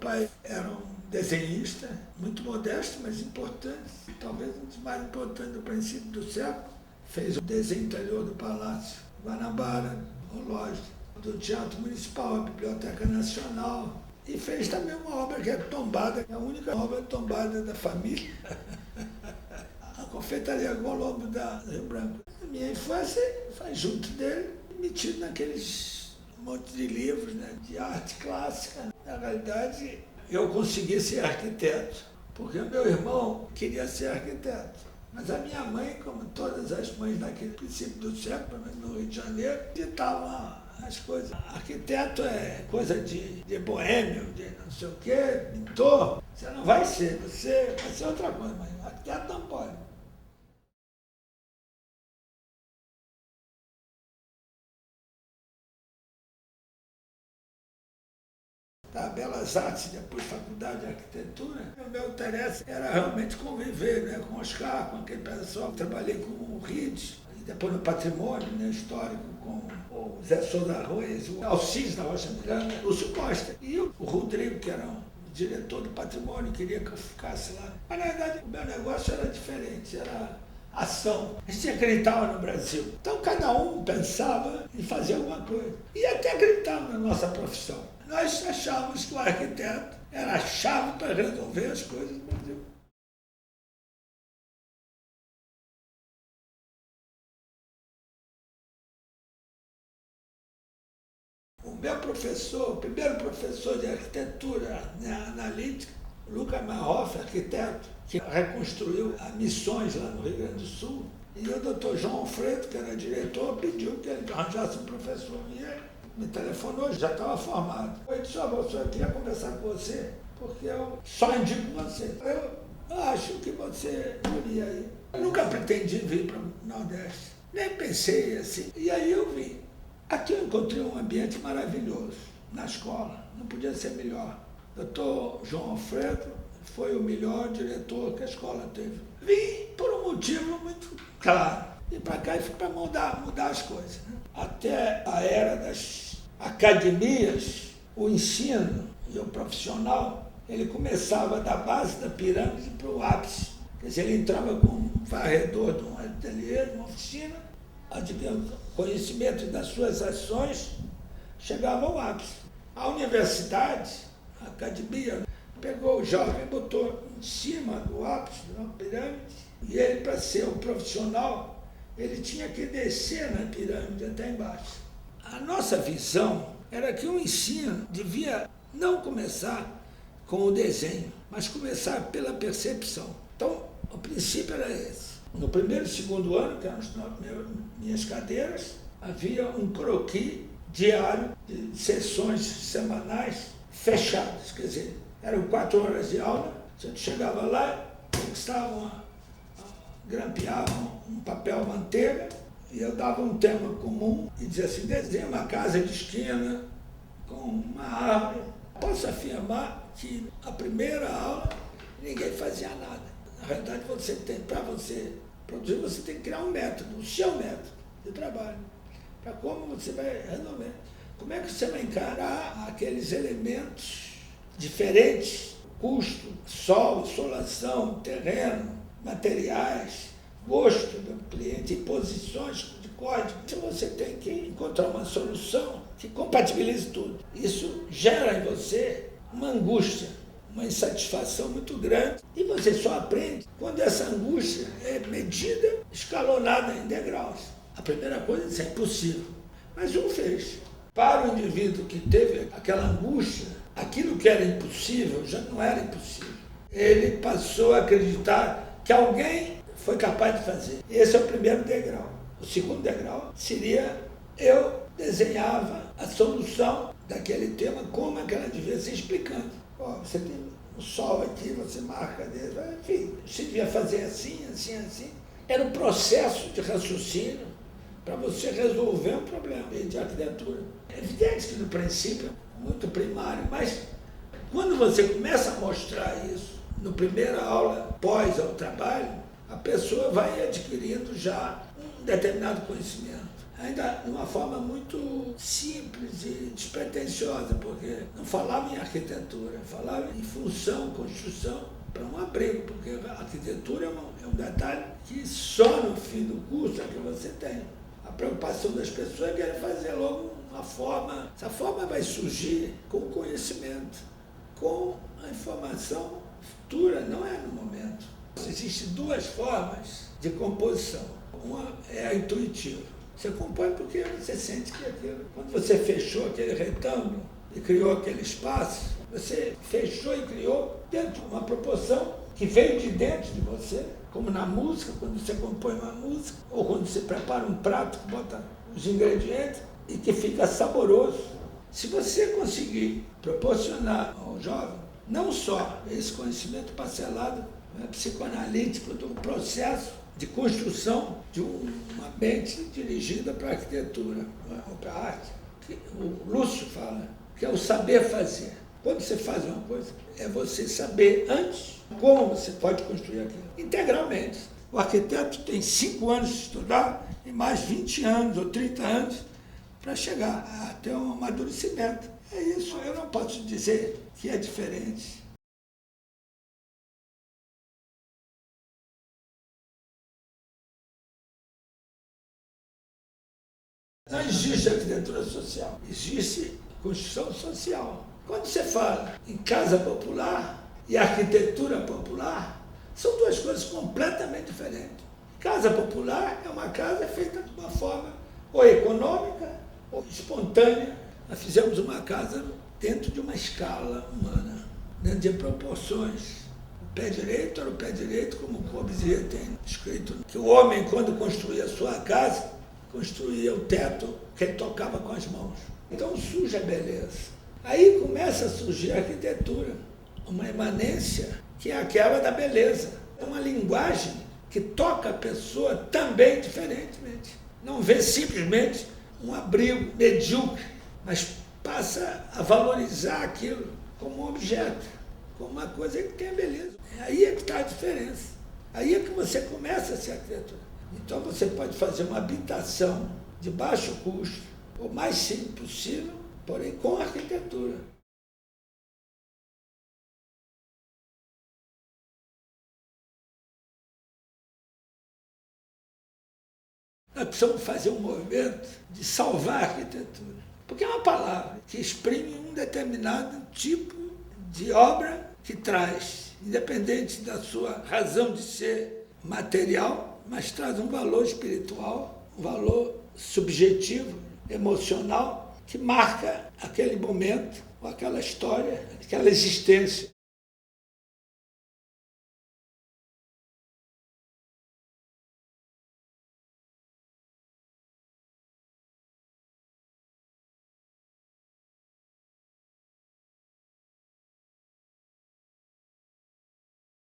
pai era um desenhista, muito modesto, mas importante, talvez um dos mais importantes do princípio do século. Fez o desenho interior do Palácio Guanabara, o relógio do Teatro Municipal, a Biblioteca Nacional. E fez também uma obra que é tombada, a única obra tombada da família, a Confeitaria Colombo da Rio Branco. A minha infância foi junto dele, metido naqueles monte de livros, né, de arte clássica. Na realidade, eu consegui ser arquiteto, porque o meu irmão queria ser arquiteto. Mas a minha mãe, como todas as mães naquele princípio do século, no Rio de Janeiro, ditavam as coisas. Arquiteto é coisa de boêmio, de não sei o quê, pintor. Você não vai ser, você vai ser outra coisa, mas arquiteto não pode. Da Belas Artes, depois Faculdade de Arquitetura, o meu interesse era realmente conviver, né, com Oscar, com aquele pessoal. Trabalhei com o Rides, e depois no patrimônio, né, histórico, com o Zé Souza Arroz, o Alcides da Rocha Miranda, o Lúcio Costa e o Rodrigo, que era o diretor do patrimônio, queria que eu ficasse lá. Mas, na verdade, o meu negócio era diferente, era ação. A gente acreditava no Brasil. Então, cada um pensava em fazer alguma coisa. E até acreditava na nossa profissão. Nós achávamos que o arquiteto era a chave para resolver as coisas no Brasil. O meu professor, o primeiro professor de arquitetura, né, analítica, Lucas Marhoff, arquiteto, que reconstruiu as missões lá no Rio Grande do Sul, e o doutor João Alfredo, que era diretor, pediu que ele arranjasse um professor. E ele me telefonou, já estava formado. Eu disse, eu queria conversar com você, porque eu só indico você. Eu acho que você iria aí. Eu nunca pretendi vir para o Nordeste, nem pensei assim. E aí eu vim. Aqui eu encontrei um ambiente maravilhoso, na escola, não podia ser melhor. Doutor João Alfredo foi o melhor diretor que a escola teve. Vim por um motivo muito claro. Vim para cá e fui para mudar as coisas. Né? Até a era das academias, o ensino e o profissional, ele começava da base da pirâmide para o ápice. Quer dizer, ele entrava com um varredor de um ateliê, de uma oficina, adquirindo conhecimento das suas ações, chegava ao ápice. A universidade, a academia, pegou o jovem, botou em cima do ápice, de uma pirâmide, e ele, para ser um profissional, ele tinha que descer na pirâmide até embaixo. A nossa visão era que o ensino devia não começar com o desenho, mas começar pela percepção. Então, o princípio era esse. No primeiro e segundo ano, que eram as minhas cadeiras, havia um croquis diário de sessões semanais fechadas, quer dizer, eram 4 horas de aula, a gente chegava lá, grampeavam um papel manteiga, e eu dava um tema comum e dizia assim, desenha uma casa de esquina com uma árvore. Posso afirmar que a primeira aula ninguém fazia nada. Na realidade, para você produzir, você tem que criar um método, o seu método de trabalho, para como você vai resolver. Como é que você vai encarar aqueles elementos diferentes, custo, sol, insolação, terreno, materiais, gosto do cliente, imposições de código. Então você tem que encontrar uma solução que compatibilize tudo. Isso gera em você uma angústia, uma insatisfação muito grande. E você só aprende quando essa angústia é medida, escalonada em degraus. A primeira coisa é isso é impossível, mas um fez. Para o indivíduo que teve aquela angústia, aquilo que era impossível já não era impossível. Ele passou a acreditar que alguém foi capaz de fazer. Esse é o primeiro degrau. O segundo degrau seria eu desenhava a solução daquele tema, como é que ela devia ser explicando. Você tem o sol aqui, você marca dele, enfim, você devia fazer assim, assim, assim. Era um processo de raciocínio para você resolver um problema de arquitetura. É evidente que no princípio é muito primário, mas quando você começa a mostrar isso, no primeira aula pós ao trabalho, a pessoa vai adquirindo já um determinado conhecimento. ainda de uma forma muito simples e despretensiosa, porque não falava em arquitetura, falava em função, construção para um abrigo, porque a arquitetura é um detalhe que só no fim do curso é que você tem. A preocupação das pessoas é querer fazer logo uma forma. Essa forma vai surgir com o conhecimento, com a informação futura, não é no momento. Existem duas formas de composição. Uma é a intuitiva. Você compõe porque você sente que aquilo. Quando você fechou aquele retângulo e criou aquele espaço, você fechou e criou dentro de uma proporção que veio de dentro de você, como na música, quando você compõe uma música, ou quando você prepara um prato que bota os ingredientes e que fica saboroso. Se você conseguir proporcionar ao jovem não só esse conhecimento parcelado, psicoanalítico do processo de construção de uma mente dirigida para a arquitetura ou para a arte, que o Lúcio fala, que é o saber fazer. Quando você faz uma coisa, é você saber antes como você pode construir aquilo, integralmente. O arquiteto tem 5 anos de estudar e mais 20 anos ou 30 anos para chegar a ter um amadurecimento. É isso, eu não posso dizer que é diferente. Não existe arquitetura social, existe construção social. Quando você fala em casa popular e arquitetura popular, são duas coisas completamente diferentes. Casa popular é uma casa feita de uma forma ou econômica ou espontânea. Nós fizemos uma casa dentro de uma escala humana, dentro de proporções. O pé direito era o pé direito, como o Corbusier tem escrito, que o homem, quando construía a sua casa, construía o teto que ele tocava com as mãos. Então surge a beleza. Aí começa a surgir a arquitetura, uma imanência que é aquela da beleza. É uma linguagem que toca a pessoa também diferentemente. Não vê simplesmente um abrigo medíocre, mas passa a valorizar aquilo como um objeto, como uma coisa que tem a beleza. Aí é que está a diferença. Aí é que você começa a ser arquitetura. Então você pode fazer uma habitação de baixo custo, o mais simples possível, porém com arquitetura. Nós precisamos fazer um movimento de salvar a arquitetura, porque é uma palavra que exprime um determinado tipo de obra que traz, independente da sua razão de ser material, mas traz um valor espiritual, um valor subjetivo, emocional, que marca aquele momento, ou aquela história, aquela existência.